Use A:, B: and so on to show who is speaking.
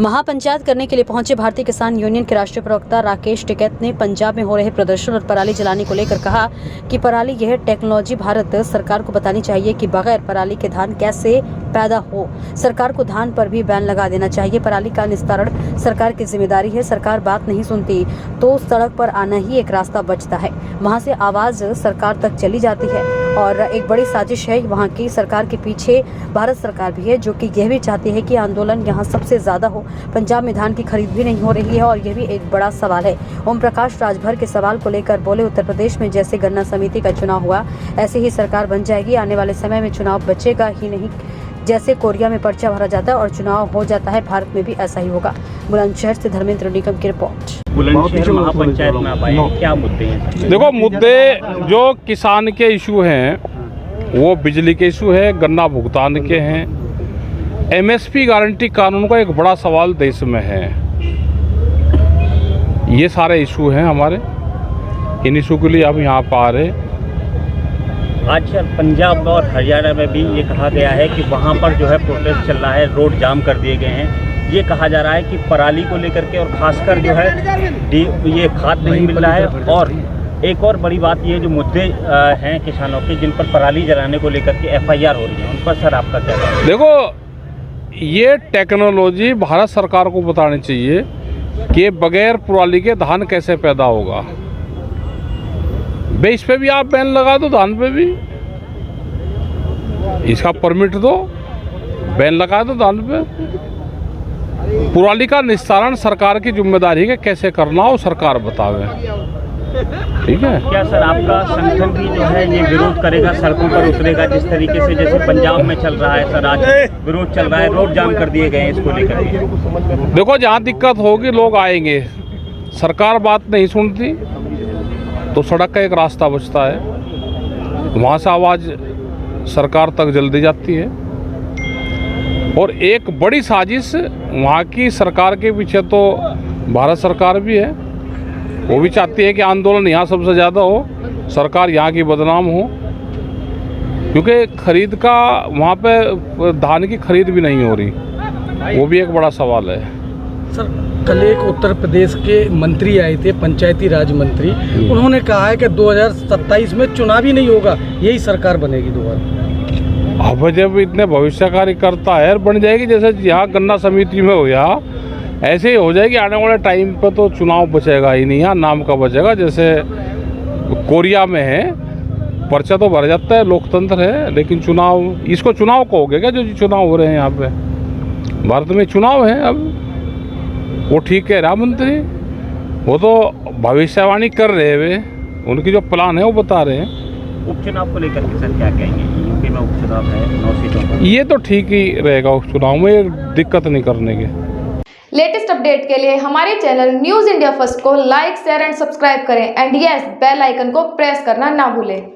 A: महापंचायत करने के लिए पहुंचे भारतीय किसान यूनियन के राष्ट्रीय प्रवक्ता राकेश टिकैत ने पंजाब में हो रहे प्रदर्शन और पराली जलाने को लेकर कहा कि पराली यह टेक्नोलॉजी भारत सरकार को बतानी चाहिए कि बगैर पराली के धान कैसे पैदा हो। सरकार को धान पर भी बैन लगा देना चाहिए। पराली का निस्तारण सरकार की जिम्मेदारी है। सरकार बात नहीं सुनती तो सड़क पर आना ही एक रास्ता बचता है। वहां से आवाज सरकार तक चली जाती है और एक बड़ी साजिश है। वहां की सरकार के पीछे भारत सरकार भी है, जो कि यह भी चाहती है कि आंदोलन यहां सबसे ज्यादा हो। पंजाब में धान की खरीद भी नहीं हो रही है और यह भी एक बड़ा सवाल है। ओम प्रकाश राजभर के सवाल को लेकर बोले, उत्तर प्रदेश में जैसे गन्ना समिति का चुनाव हुआ ऐसे ही सरकार बन जाएगी। आने वाले समय में चुनाव बचेगा ही नहीं। जैसे कोरिया में पर्चा भरा जाता है और चुनाव हो जाता है, भारत में भी ऐसा ही होगा। बुलंदशहर से धर्मेंद्र निगम की रिपोर्ट।
B: बुलंदशहर महापंचायत में आप आए, क्या मुद्दे हैं?
C: देखो, मुद्दे जो किसान के इशू हैं वो बिजली के इशू है, गन्ना भुगतान के हैं, एमएसपी गारंटी कानून का एक बड़ा सवाल देश में है। ये सारे इशू हैं हमारे। इन इशू के लिए हम यहाँ पर आ रहे।
B: आजकल पंजाब और हरियाणा में भी ये कहा गया है कि वहाँ पर जो है प्रोटेस्ट चल रहा है, रोड जाम कर दिए गए हैं। ये कहा जा रहा है कि पराली को लेकर के और खासकर जो है ये खाद नहीं मिल रहा है। और एक और बड़ी बात ये जो मुद्दे हैं किसानों के, जिन पर पराली जलाने को लेकर के एफआईआर हो रही है, उन पर सर आपका क्या कहना है?
C: देखो, ये टेक्नोलॉजी भारत सरकार को बतानी चाहिए कि बगैर पराली के धान कैसे पैदा होगा। इस पे भी आप बैन लगा दो, धान पे भी इसका परमिट दो, बैन लगा दो धान पे। पराली का निस्तारण सरकार की जिम्मेदारी है, कैसे करना हो सरकार बतावे। ठीक है।
B: क्या सर आपका संगठन भी जो है ये विरोध करेगा, सड़कों पर उतरेगा जिस तरीके से जैसे पंजाब में चल रहा है? सर आज विरोध चल रहा है, रोड जाम कर दिए गए हैं इसको लेकर के।
C: देखो, जहाँ दिक्कत होगी लोग आएंगे। सरकार बात नहीं सुनती तो सड़क का एक रास्ता बचता है, वहाँ से आवाज़ सरकार तक जल्दी जाती है। और एक बड़ी साजिश वहाँ की सरकार के पीछे तो भारत सरकार भी है। वो भी चाहती है कि आंदोलन यहाँ सबसे ज़्यादा हो, सरकार यहाँ की बदनाम हो, क्योंकि खरीद का वहाँ पे धान की खरीद भी नहीं हो रही। वो भी एक बड़ा सवाल है।
D: सर, कल एक उत्तर प्रदेश के मंत्री आए थे, पंचायती राज मंत्री। उन्होंने कहा है कि 2027 में चुनाव ही नहीं होगा, यही सरकार बनेगी दोबारा।
C: अब जब इतने भविष्यकारी करता है, बन जाएगी। जैसे यहाँ गन्ना समिति में हो, यहाँ ऐसे ही हो जाएगी। आने वाले टाइम पर तो चुनाव बचेगा ही नहीं, यहाँ नाम का बचेगा। जैसे कोरिया में है, पर्चा तो भर जाता है, लोकतंत्र है, लेकिन चुनाव, इसको चुनाव कहोगे क्या? जो चुनाव हो रहे हैं यहाँ पे, भारत में चुनाव है। अब वो ठीक है, मंत्री वो तो भविष्यवाणी कर रहे हैं, उनकी जो प्लान है वो बता रहे हैं।
B: उपचुनाव को लेकर के सर क्या कहेंगे? यूपी में उपचुनाव है 9 सीटों पर।
C: ये तो ठीक ही रहेगा, उपचुनाव में दिक्कत नहीं करने की।
E: लेटेस्ट अपडेट के लिए हमारे चैनल न्यूज़ इंडिया फर्स्ट को लाइक, शेयर एंड सब्सक्राइब करें एंड यस, बेल आइकन को प्रेस करना ना भूलें।